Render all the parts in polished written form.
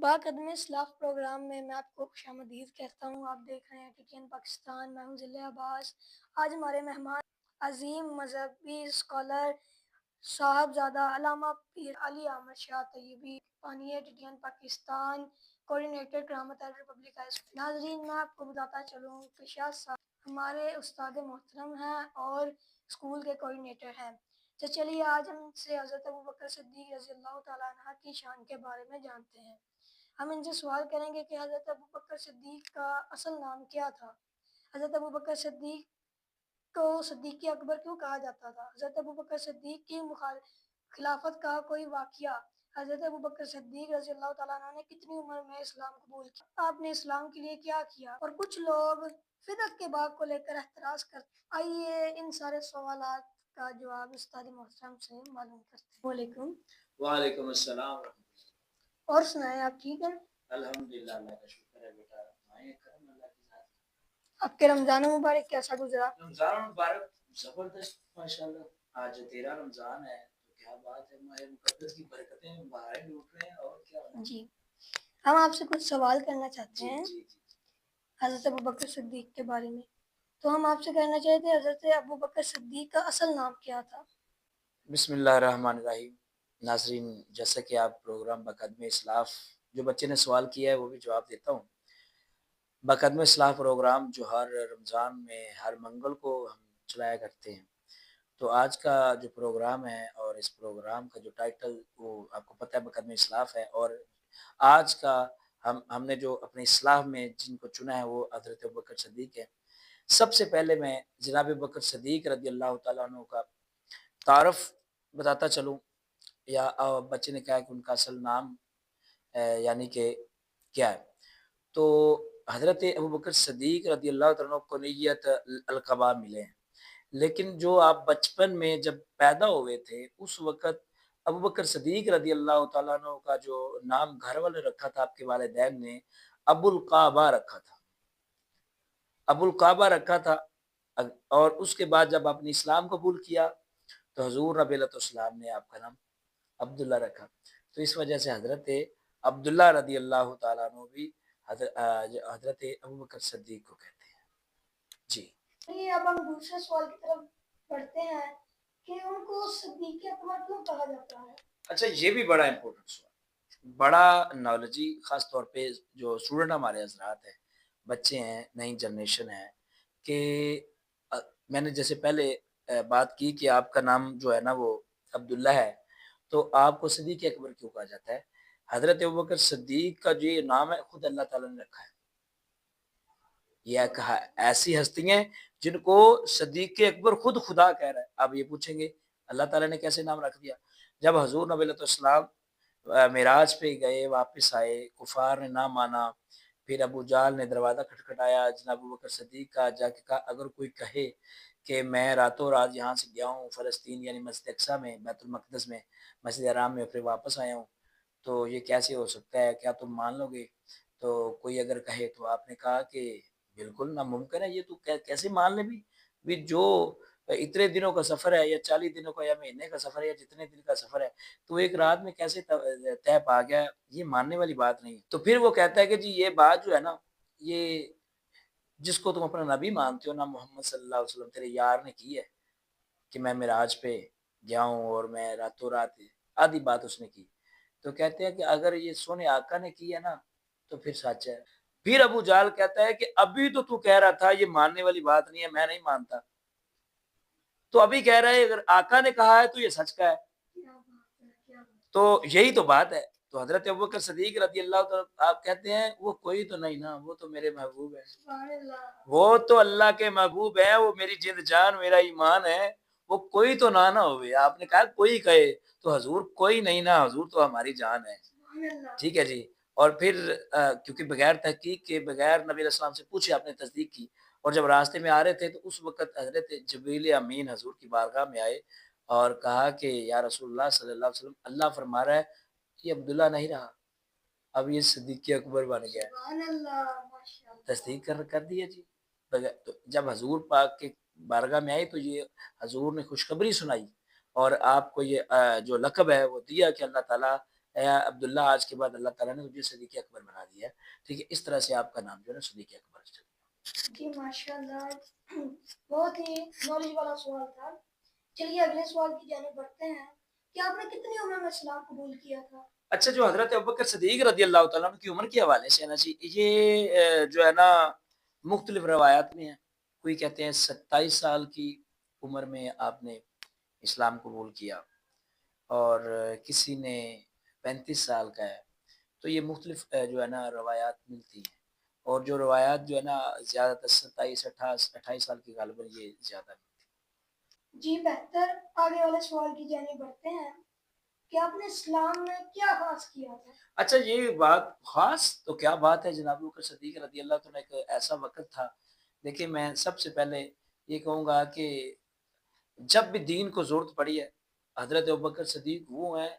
باقدم اسلاف پروگرام میں آپ کو خوش آمدید کہتا ہوں۔ آپ دیکھ رہے ہیں ٹی پاکستان، میں ہوں ضلع عباس۔ آج ہمارے مہمان عظیم مذہبی اسکالر صاحبزادہ علامہ پیر علی احمد شاہ طیبی پانی ٹی پاکستان کوآرڈینیٹر کرامت ریپبلک ہائی اسکول۔ ناظرین، میں آپ کو بتاتا چلوں کہ شاہ صاحب ہمارے استاد محترم ہیں اور اسکول کے کوآرڈینیٹر ہیں۔ تو چلیے آج ہم سے حضرت ابوبکر صدیق رضی اللہ تعالیٰ عنہ کی شان کے بارے میں جانتے ہیں۔ ہم ان سے سوال کریں گے کہ حضرت ابوبکر صدیق کا اصل نام کیا تھا؟ حضرت ابوبکر صدیق کو صدیق اکبر کیوں کہا جاتا تھا؟ حضرت ابوبکر صدیق کی خلافت کا کوئی واقعہ؟ حضرت ابوبکر صدیق رضی اللہ تعالیٰ عنہ نے کتنی عمر میں اسلام قبول کیا؟ آپ نے اسلام کے لیے کیا کیا؟ اور کچھ لوگ فدق کے باغ کو لے کر احتراز کرتے ہیں۔ آئیے ان سارے سوالات کا جواب استاد محترم سے معلوم کرتے ہیں۔ وعلیکم وعلیکم السلام۔ اور سنائیں، آپ ٹھیک ہیں؟ الحمدللہ، اللہ کا شکر ہے بیٹا، کرم اللہ کی ذات۔ آپ کے رمضان مبارک کیسا گزرا؟ رمضان مبارک زبردست ماشاءاللہ۔ آج 13 رمضان ہے تو کیا بات ہے، ماہ مقدس کی برکتیں باہر لوٹ رہے ہیں اور کیا ہونا۔ جی، ہم آپ سے کچھ سوال کرنا چاہتے ہیں جی حضرت ابوبکر صدیق کے بارے میں۔ تو ہم آپ سے کہنا چاہتے ہیں حضرت ابوبکر صدیق کا اصل نام کیا تھا؟ بسم اللہ الرحمن الرحیم۔ ناظرین، جیسا کہ آپ پروگرام بقدم اسلاف جو بچے نے سوال کیا ہے وہ بھی جواب دیتا ہوں۔ بقدم اسلاف پروگرام جو ہر رمضان میں ہر منگل کو ہم چلایا کرتے ہیں، تو آج کا جو پروگرام ہے اور اس پروگرام کا جو ٹائٹل وہ آپ کو پتہ ہے بقدم اسلاف ہے، اور آج کا ہم نے جو اپنے اصلاح میں جن کو چنا ہے وہ حضرت ابوبکر صدیق ہے۔ سب سے پہلے میں جناب ابوبکر صدیق رضی اللہ تعالیٰ عنہ کا تعارف بتاتا چلوں، یا بچے نے کہا کہ ان کا اصل نام یعنی کہ کیا ہے۔ تو حضرت ابوبکر صدیق رضی اللہ تعالیٰ عنہ کو نیت القبا ملے ہیں، لیکن جو آپ بچپن میں جب پیدا ہوئے تھے اس وقت ابوبکر صدیق رضی اللہ تعالیٰ عنہ کا جو نام گھر والے رکھا تھا، آپ کے والدین نے ابو القعبہ رکھا تھا، ابو القعبہ رکھا تھا۔ اور اس کے بعد جب آپ نے اسلام قبول کیا تو حضور نبی علیہ السلام نے آپ کا نام عبداللہ رکھا۔ تو اس وجہ سے حضرت عبداللہ رضی اللہ تعالیٰ عنہ بھی حضرت ابوبکر صدیق کو کہتے ہیں۔ جی، اب ہم دوسرے سوال کی طرف بڑھتے ہیں کہ ان کو صدیق اکبر کیوں کہا جاتا ہے؟ اچھا، یہ بھی بڑا امپورٹنٹ سوال، بڑا نالجی، خاص طور پہ جو اسٹوڈنٹ ہمارے حضرات ہیں، بچے ہیں، نئی جنریشن ہے، کہ میں نے جیسے پہلے بات کی کہ آپ کا نام جو ہے نا وہ عبداللہ ہے، تو آپ کو صدیق اکبر کیوں کہا جاتا ہے؟ حضرت ابوبکر صدیق کا جو یہ نام ہے خود اللہ تعالیٰ نے رکھا ہے۔ یہ کہا ایسی ہستی ہیں جن کو صدیق اکبر خود خدا کہہ رہا ہے۔ آپ یہ پوچھیں گے اللہ تعالیٰ نے کیسے نام رکھ دیا؟ جب حضور نبی علیہ السلام معراج پہ گئے، واپس آئے، کفار نے نہ مانا، پھر ابو جہل نے دروازہ کھٹکھٹایا جناب ابوبکر صدیق کا، جا کے کہا اگر کوئی کہے کہ میں راتوں رات یہاں سے گیا ہوں فلسطین یعنی مسجد اقصیٰ میں، بیت المقدس میں، مسجد حرام میں، پھر واپس آیا ہوں، تو یہ کیسے ہو سکتا ہے، کیا تم مان لو گے؟ تو کوئی اگر کہے تو آپ نے کہا کہ بالکل ناممکن ہے، یہ تو کیسے مان لے بھی جو اتنے دنوں کا سفر ہے یا 40 دنوں کا یا مہینے کا سفر ہے یا جتنے دن کا سفر ہے تو ایک رات میں کیسے طے پا گیا، یہ ماننے والی بات نہیں ہے۔ تو پھر وہ کہتا ہے کہ جی یہ بات جو ہے نا، یہ جس کو تم اپنا نبی مانتے ہو نا، محمد صلی اللہ علیہ وسلم تیرے یار نے کی ہے کہ میں معراج پہ گیا ہوں اور میں راتوں رات آدھی بات اس نے کی، تو کہتے ہیں کہ اگر یہ سونے آقا نے کی ہے نا تو پھر سچ ہے۔ پھر ابو جہل کہتا ہے کہ ابھی تو کہہ رہا تھا یہ ماننے والی بات نہیں ہے، میں نہیں مانتا، تو ابھی کہہ رہا ہے اگر آقا نے کہا ہے تو یہ سچ کا ہے، تو یہی تو بات ہے۔ تو حضرت ابوبکر صدیق رضی اللہ تعالیٰ آپ کہتے ہیں وہ کوئی تو نہیں نا، وہ تو میرے محبوب ہے، وہ تو اللہ کے محبوب ہے، وہ میری جند جان میرا ایمان ہے، وہ کوئی تو نہ ہوئے۔ آپ نے کہا کوئی کہے تو حضور کوئی نہیں نا، حضور تو ہماری جان ہے۔ ٹھیک ہے جی۔ اور پھر کیونکہ بغیر تحقیق کے، بغیر نبی علیہ السلام سے پوچھے آپ نے تصدیق کی، اور جب راستے میں آ رہے تھے تو اس وقت حضرت جبریل امین حضور کی بارگاہ میں آئے اور کہا کہ یا رسول اللہ صلی اللہ علیہ وسلم، اللہ فرما رہا ہے یہ عبداللہ نہیں رہا، اب یہ صدیق اکبر بن گیا ہے۔ تصدیق کر دیا جی۔ تو جب حضور پاک کے بارگاہ میں آئے تو یہ حضور نے خوشخبری سنائی اور آپ کو یہ جو لقب ہے وہ دیا کہ اللہ تعالیٰ اے عبداللہ آج کے بعد اللہ تعالیٰ نے تجھے صدیق اکبر بنا دیا ہے، ٹھیک ہے، اس طرح سے آپ کا نام جو ہے نا صدیق اکبر چل گیا۔ جی ماشاء اللہ، بہت ہی نالج والا سوال تھا۔ چلیے اگلے سوال کی جانب بڑھتے ہیں کہ آپ نے کتنی عمر میں اسلام قبول کیا تھا؟ اچھا، جو حضرت ابوبکر صدیق رضی اللہ تعالیٰ عنہ کی عمر کے حوالے سے ہے نا جی، یہ جو ہے نا مختلف روایات میں ہے۔ کوئی کہتے ہیں 27 سال کی عمر میں آپ نے اسلام قبول کیا، اور کسی نے 35 سال کا ہے، تو یہ مختلف جو ہے نا روایات ملتی ہیں، اور جو روایات جو ہے نا زیادہ تر 27 28 سال کی غالباً یہ زیادہ ملتی ہیں۔ جی بہتر، آگے والے سوال کی جانب بڑھتے ہیں کہ آپ نے اسلام میں کیا خاص کیا تھا؟ اچھا، یہ بات خاص تو کیا بات ہے جناب ابوبکر صدیق رضی اللہ عنہ، ایک ایسا وقت تھا، دیکھیں میں سب سے پہلے یہ کہوں گا کہ جب بھی دین کو ضرورت پڑی ہے، حضرت ابوبکر صدیق وہ ہیں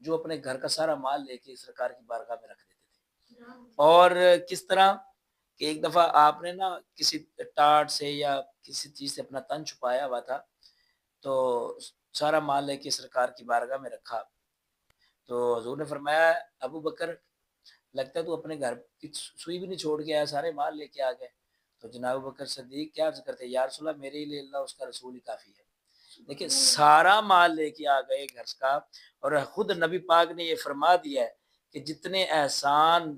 جو اپنے گھر کا سارا مال لے کے سرکار کی بارگاہ میں رکھ دیتے تھے۔ اور کس طرح کہ ایک دفعہ آپ نے نا کسی ٹاٹ سے یا کسی چیز سے اپنا تن چھپایا ہوا تھا، تو سارا مال لے کے سرکار کی بارگاہ میں رکھا، تو حضور نے فرمایا ابو بکر لگتا ہے تو اپنے گھر کی سوئی بھی نہیں چھوڑ کے آیا، سارے مال لے کے آ گئے۔ تو جناب ابو بکر صدیق کیا عرض کرتے، یا رسول اللہ میرے لیے اللہ اس کا رسول ہی کافی ہے۔ دیکھیں سارا مال لے کے آ گئے گھر کا، اور خود نبی پاک نے یہ فرما دیا ہے کہ جتنے احسان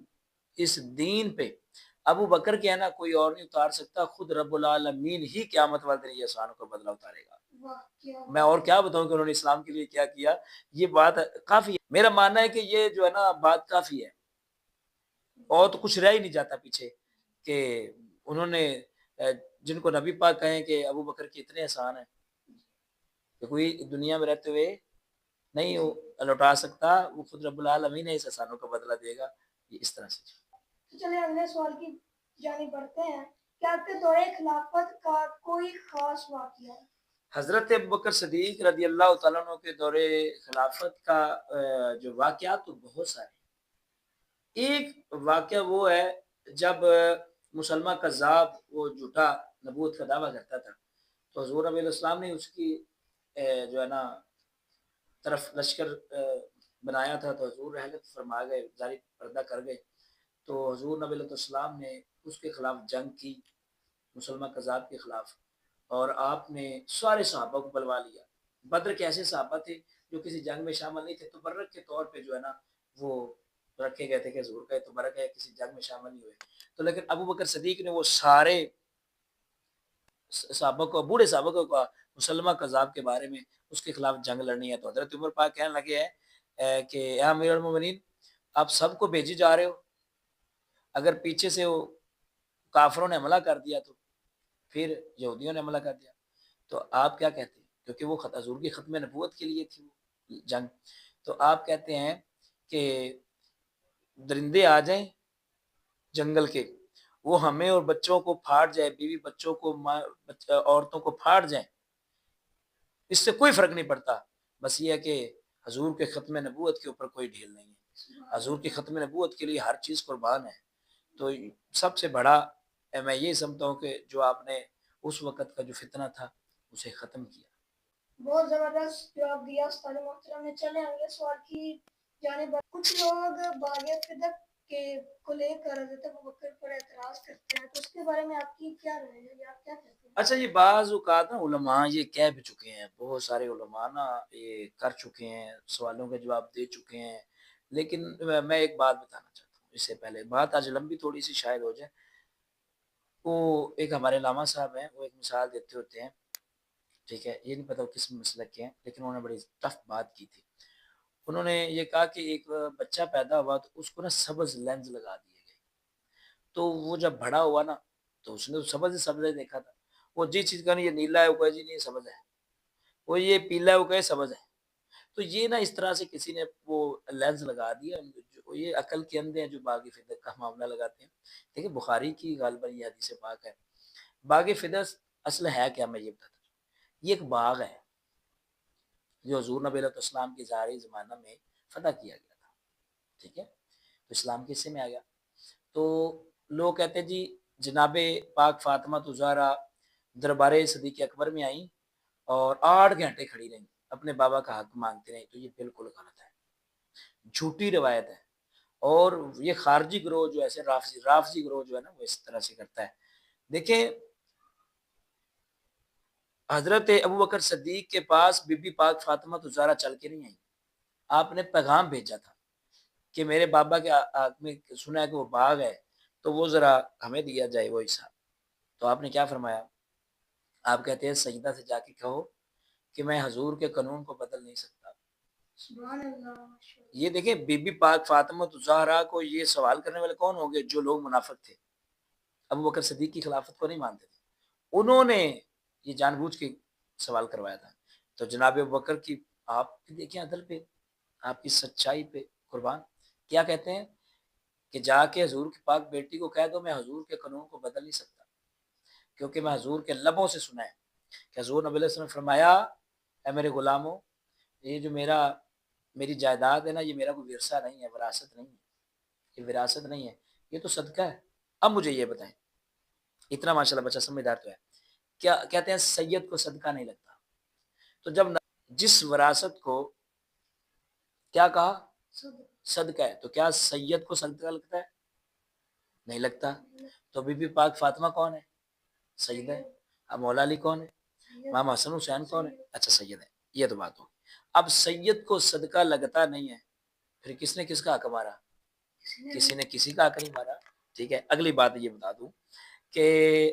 اس دین پہ ابو بکر کے ہے نا کوئی اور نہیں اتار سکتا، خود رب العالمین ہی قیامت والے دن یہ احسانوں کا بدلہ اتارے گا۔ میں اور کیا بتاؤں کہ انہوں نے اسلام کے لیے کیا کیا، یہ بات کافی ہے۔ میرا ماننا ہے کہ یہ جو ہے نا بات کافی ہے، اور تو کچھ رہ ہی نہیں جاتا پیچھے، کہ انہوں نے جن کو نبی پاک کہیں کہ ابو بکر کے اتنے احسان ہیں کہ کوئی دنیا میں رہتے ہوئے نہیں لوٹا سکتا، وہ خود رب العالمین اس احسانوں کا بدلہ دے گا۔ یہ اس طرح سے تو چلیں اگلے سوال کی جانب بڑھتے ہیں کہ آپ کے دور خلافت کا کوئی خاص واقعہ ہے؟ حضرت ابوبکر صدیق رضی اللہ تعالیٰ عنہ کے دور خلافت کا جو واقعات تو بہت سارے ہیں۔ ایک واقعہ وہ ہے جب مسلمہ کذاب وہ جھوٹا نبوت کا دعویٰ کرتا تھا، تو حضور نبی علیہ السلام نے اس کی جو ہے نا طرف لشکر بنایا تھا، تو حضور رحلت فرما گئے، ظاہری پردہ کر گئے، تو حضور نبی علیہ السلام نے اس کے خلاف جنگ کی، مسلمہ کذاب کے خلاف، اور آپ نے سارے صحابہ کو بلوا لیا۔ بدر کے ایسے صحابہ تھے جو کسی جنگ میں شامل نہیں تھے، تو تبرک کے طور پہ جو ہے نا وہ رکھے گئے تھے کہ حضور کا تبرک ہے، کسی جنگ میں شامل نہیں ہوئے، تو لیکن ابو بکر صدیق نے وہ سارے صحابہ کو، بوڑھے صحابہ کو کہا مسلمہ کذاب کے بارے میں اس کے خلاف جنگ لڑنی ہے، تو حضرت عمر پاک کہنے لگے ہیں کہ اے امیر المومنین، آپ سب کو بھیجی جا رہے ہو، اگر پیچھے سے وہ کافروں نے حملہ کر دیا، تو پھر یہودیوں نے حملہ کر دیا، تو آپ کیا کہتے ہیں؟ کیونکہ وہ حضور کی ختم نبوت کے لیے تھی وہ جنگ، تو آپ کہتے ہیں کہ درندے آ جائیں جنگل کے، وہ ہمیں اور بچوں کو پھاڑ جائے، بیوی بچوں کو عورتوں کو پھاڑ جائیں، اس سے کوئی فرق نہیں پڑتا، بس یہ ہے کہ حضور کے ختم نبوت کے اوپر کوئی ڈھیل نہیں ہے، حضور کی ختم نبوت کے لیے ہر چیز قربان ہے۔ تو سب سے بڑا میں یہ سمجھتا ہوں کہ جو آپ نے اس وقت کا جو فتنہ تھا اسے ختم کیا۔ بہت زبردست جواب دیا استاد محترم نے۔ چلیں اگلے سوال کی جانب۔ کچھ لوگ باغ فدق کے کو لے کر حضرت ابوبکر پر اعتراض کرتے ہیں، تو اس کے بارے میں آپ کی کیا رائے ہے، آپ کیا کہتے ہیں؟ اچھا، یہ بعض اوقات نا علماء یہ کہہ بھی چکے ہیں، بہت سارے علماء نا یہ کر چکے ہیں، سوالوں کے جواب دے چکے ہیں، لیکن میں ایک بات بتانا چاہتا ہوں اس سے پہلے، بات آج لمبی تھوڑی سی شاید ہو جائے۔ وہ ایک ہمارے علامہ صاحب ہیں، وہ ایک مثال دیتے ہوتے ہیں، ٹھیک ہے، یہ نہیں پتا وہ کس مسلک کے ہیں، لیکن انہوں نے بڑی ٹف بات کی تھی۔ انہوں نے یہ کہا کہ ایک بچہ پیدا ہوا تو اس کو نا سبز لینز لگا دیے گئے، تو وہ جب بڑا ہوا نا تو اس نے تو سبز ہی دیکھا تھا، وہ جس چیز کا نہیں، یہ نیلا ہے وہ کہے جی نہیں سبز ہے، وہ یہ پیلا ہے وہ کہے سبز ہے، تو یہ نا اس طرح سے کسی نے وہ لینز لگا دیا۔ یہ عقل کے اندھے ہیں جو باغ فدق کا معاملہ لگاتے ہیں۔ دیکھیں بخاری کی غالباً یہ حدیث پاک ہے۔ باغ فدق اصل ہے کیا، میں یہ بتاتا ہوں، یہ ایک باغ ہے جو حضور نبی علیہ السلام کے ظاہری زمانہ میں فتح کیا گیا تھا، ٹھیک ہے، تو اسلام کے حصے میں آ گیا، تو لوگ کہتے ہیں جی جناب پاک فاطمہ زہرا دربار صدیق اکبر میں آئیں اور 8 گھنٹے کھڑی رہیں، اپنے بابا کا حق مانگتے رہیں، تو یہ بالکل غلط ہے۔ جھوٹی روایت ہے، اور یہ خارجی گروہ جو ایسے رافضی گروہ جو ہے نا وہ اس طرح سے کرتا ہے. دیکھیں حضرت ابو بکر صدیق کے پاس بی بی پاک فاطمہ زہرا چل کے نہیں آئی. آپ نے پیغام بھیجا تھا کہ میرے بابا کے آنکھ میں سنا ہے کہ وہ باغ ہے تو وہ ذرا ہمیں دیا جائے وہ حصہ. تو آپ نے کیا فرمایا؟ آپ کہتے ہیں سجدہ سے جا کے کہو کہ میں حضور کے قانون کو بدل نہیں سکتا. سبحان اللہ. یہ دیکھیں بی بی پاک فاطمہ زہرا کو یہ سوال کرنے والے کون ہوں گے؟ جو لوگ منافق تھے، ابو بکر صدیق کی خلافت کو نہیں مانتے تھے، انہوں نے یہ جان بوجھ کے سوال کروایا تھا. تو جناب ابو بکر کی آپ دیکھیں عدل پہ، آپ کی سچائی پہ قربان. کیا کہتے ہیں کہ جا کے حضور کی پاک بیٹی کو کہہ دو میں حضور کے قانون کو بدل نہیں سکتا، کیونکہ میں حضور کے لبوں سے سنا ہے کہ حضور نبی علیہ السلام نے فرمایا اے میرے غلاموں، یہ جو میری جائیداد ہے نا، یہ میرا کوئی ورثہ نہیں ہے، وراثت نہیں ہے، یہ وراثت نہیں ہے، یہ تو صدقہ ہے. اب مجھے یہ بتائیں، اتنا ماشاءاللہ بچہ سمجھدار تو ہے، کیا کہتے ہیں سید کو صدقہ نہیں لگتا. تو جب جس وراثت کو کیا کہا صدقہ ہے، تو کیا سید کو صدقہ لگتا ہے؟ نہیں لگتا. تو بی بی پاک فاطمہ کون ہے؟ سید ہے. اب مولا علی کون ہے؟ امام حسن حسین کون ہے؟ اچھا سید ہے. یہ تو بات ہوگی. اب سید کو صدقہ لگتا نہیں ہے، پھر کس نے کس کا حق مارا؟ کسی نے کسی کا حق نہیں مارا. ٹھیک ہے. اگلی بات یہ بتا دوں کہ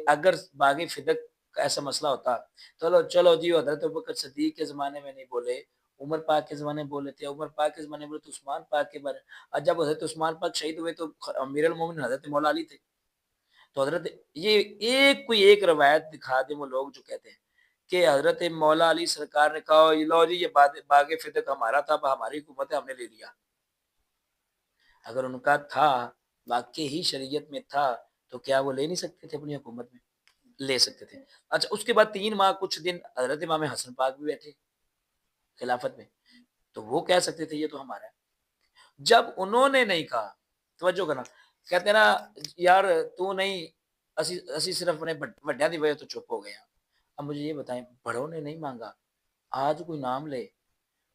اگر باغ فدق کا ایسا مسئلہ ہوتا تو چلو جی حضرت ابوبکر صدیق کے زمانے میں نہیں بولے، عمر پاک کے زمانے میں بولے تھے، عمر پاک کے زمانے میں بولے تو عثمان پاک کے بارے. اور جب حضرت عثمان پاک شہید ہوئے تو امیر المومنین حضرت مولا علی تھے. تو حضرت یہ کوئی ایک روایت دکھا دیں وہ لوگ جو کہتے ہیں کہ حضرت مولا علی سرکار نے کہا لو جی یہ باغ فدق ہمارا تھا، ہماری حکومت ہے، ہم نے لے لیا. اگر ان کا تھا واقعی ہی شریعت میں تھا تو کیا وہ لے نہیں سکتے تھے؟ اپنی حکومت میں لے سکتے تھے. اچھا اس کے بعد 3 ماہ کچھ دن حضرت امام حسن پاک بھی بیٹھے خلافت میں، تو وہ کہہ سکتے تھے یہ تو ہمارا ہے. جب انہوں نے نہیں کہا، توجہ کرنا، کہتے ہیں نا یار تو نہیں، اسی صرف اپنے بڑیاں دی وجہ تو چپ ہو گئے ہیں. اب مجھے یہ بتائیں، بڑوں نے نہیں مانگا، آج کوئی نام لے،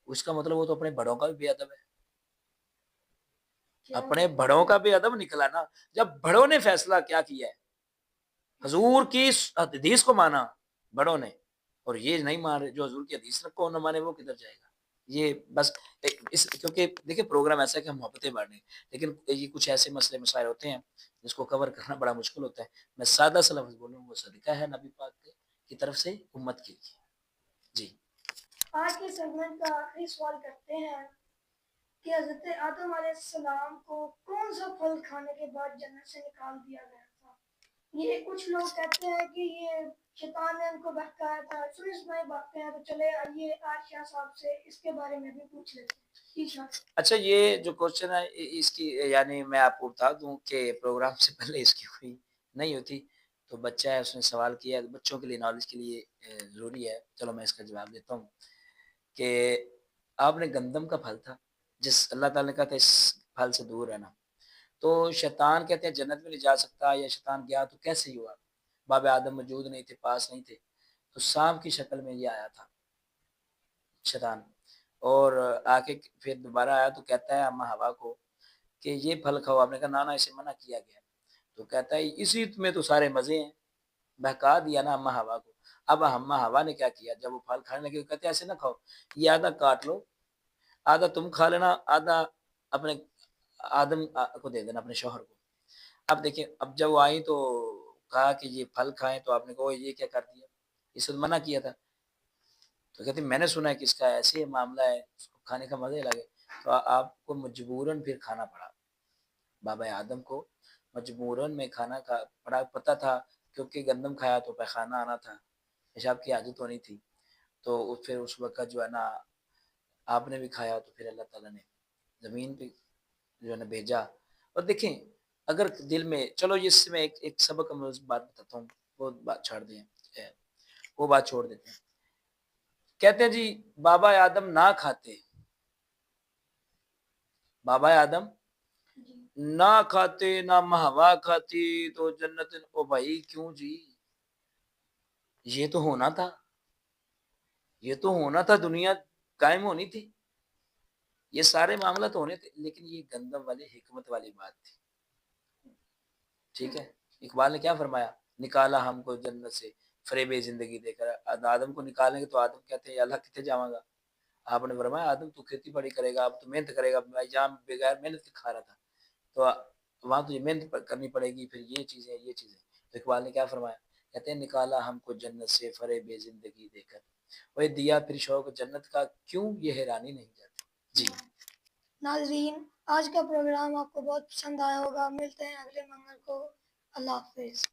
اس کا مطلب وہ تو اپنے بڑوں کا بھی بے ادب ہے. اپنے بڑوں کا بے ادب نکلا نا جب بڑوں نے فیصلہ کیا کیا ہے، حضور کی حدیث کو مانا بڑوں نے، اور یہ نہیں مان رہے جو حضور کی حدیث کو نہ مانے وہ کدھر جائے گا. یہ بس کیونکہ دیکھیں پروگرام ایسا ہے کہ ہم محبتیں بانٹیں، لیکن یہ کچھ ایسے مسئلے مسائل ہوتے ہیں جس کو کور کرنا بڑا مشکل ہوتا ہے. میں سادہ سا لفظ بولوں، وہ صدقہ ہے نبی پاک کی طرف سے امت کے لیے. جی آج کے سیگمنٹ کا آخری سوال کرتے ہیں کہ حضرت آدم علیہ السلام کو کون سا پھل کھانے کے بعد جنت سے نکال دیا گیا تھا؟ یہ کچھ لوگ کہتے ہیں کہ یہ شیطان نے ان کو بہکایا تھا. سنائے باتیں ہیں تو چلے آئیے آج شاہ صاحب سے اس کے بارے میں بھی پوچھ لیتے ہیں. اچھا یہ جو کوشچن ہے اس کی یعنی میں آپ کو بتا دوں کہ پروگرام سے پہلے اس کی کوئی نہیں ہوتی، تو بچہ ہے اس نے سوال کیا، بچوں کے لیے نالج کے لیے ضروری ہے. چلو میں اس کا جواب دیتا ہوں کہ آپ نے گندم کا پھل تھا جس اللہ تعالیٰ نے کہا تھا اس پھل سے دور رہنا، تو شیطان کہتے ہیں جنت میں نہیں جا سکتا، یا شیطان گیا تو کیسے ہی ہوا؟ باب آدم موجود نہیں تھے، پاس نہیں تھے، تو سانپ کی شکل میں یہ آیا تھا شیطان، اور آ کے پھر دوبارہ آیا تو کہتا ہے اما ہوا کو کہ یہ پھل کھاؤ. آپ نے کہا نانا اسے منع کیا گیا. تو کہتا ہے اسی میں تو سارے مزے ہیں، بہکا دیا نا اما ہوا کو. اب اما ہوا نے کیا کیا؟ جب وہ پھل کھانے لگے کہتے ہیں ایسے نہ کھاؤ، یہ آدھا کاٹ لو، آدھا تم کھا لینا، آدھا اپنے آدم کو دے دینا، اپنے شوہر کو. اب دیکھیں اب جب وہ آئی تو کہا کہ یہ پھل کھائیں، تو آپ نے کہا یہ کیا کر دیا، اس نے منع کیا تھا. تو کہتے ہیں میں نے سنا ہے کہ اس کا ایسے معاملہ ہے، اس کو کھانے کا مزہ ہی لگے. تو آپ کو مجبوراً پھر کھانا پڑا، بابا آدم کو مجبوراً میں کھانا پڑا. پتہ تھا کیونکہ گندم کھایا تو پیخانہ آنا تھا، پیشاب کی عادت ہونی تھی. تو پھر اس وقت جو ہے نا آپ نے بھی کھایا، تو پھر اللہ تعالیٰ نے زمین پہ جو ہے نا بھیجا. اور دیکھیں اگر دل میں، چلو اس میں ایک سبق بات بتاتا ہوں، وہ بات چھوڑ دیں، وہ بات چھوڑ دیتے ہیں. کہتے ہیں جی بابا آدم نہ کھاتے، بابا آدم نہ کھاتے، نہ مہوا کھاتی تو جنت. او بھائی کیوں جی؟ یہ تو ہونا تھا، یہ تو ہونا تھا، دنیا قائم ہونی تھی. یہ سارے معاملات ہونے تھے، لیکن یہ گندم والی حکمت والی بات تھی. ٹھیک ہے. اقبال نے کیا فرمایا؟ نکالا ہم کو جنت سے فریب زندگی دے کر. آدم کو نکالیں گے تو آدم کہتے ہیں اللہ کتنے جاواں گا. آپ نے فرمایا آدم تو کھیتی باڑی کرے گا، اب تو محنت کرے گا. میں جہاں بغیر محنت کے کھا رہا تھا، تو وہاں تجھے محنت کرنی پڑے گی. پھر یہ چیزیں تو اقبال نے کیا فرمایا؟ کہتے ہیں نکالا ہم کو جنت سے فریب زندگی دے کر، وہ دیا پھر شوق جنت کا، کیوں یہ حیرانی نہیں جاتی. جی ناظرین، آج کا پروگرام آپ کو بہت پسند آیا ہوگا. ملتے ہیں اگلے منگل کو. اللہ حافظ.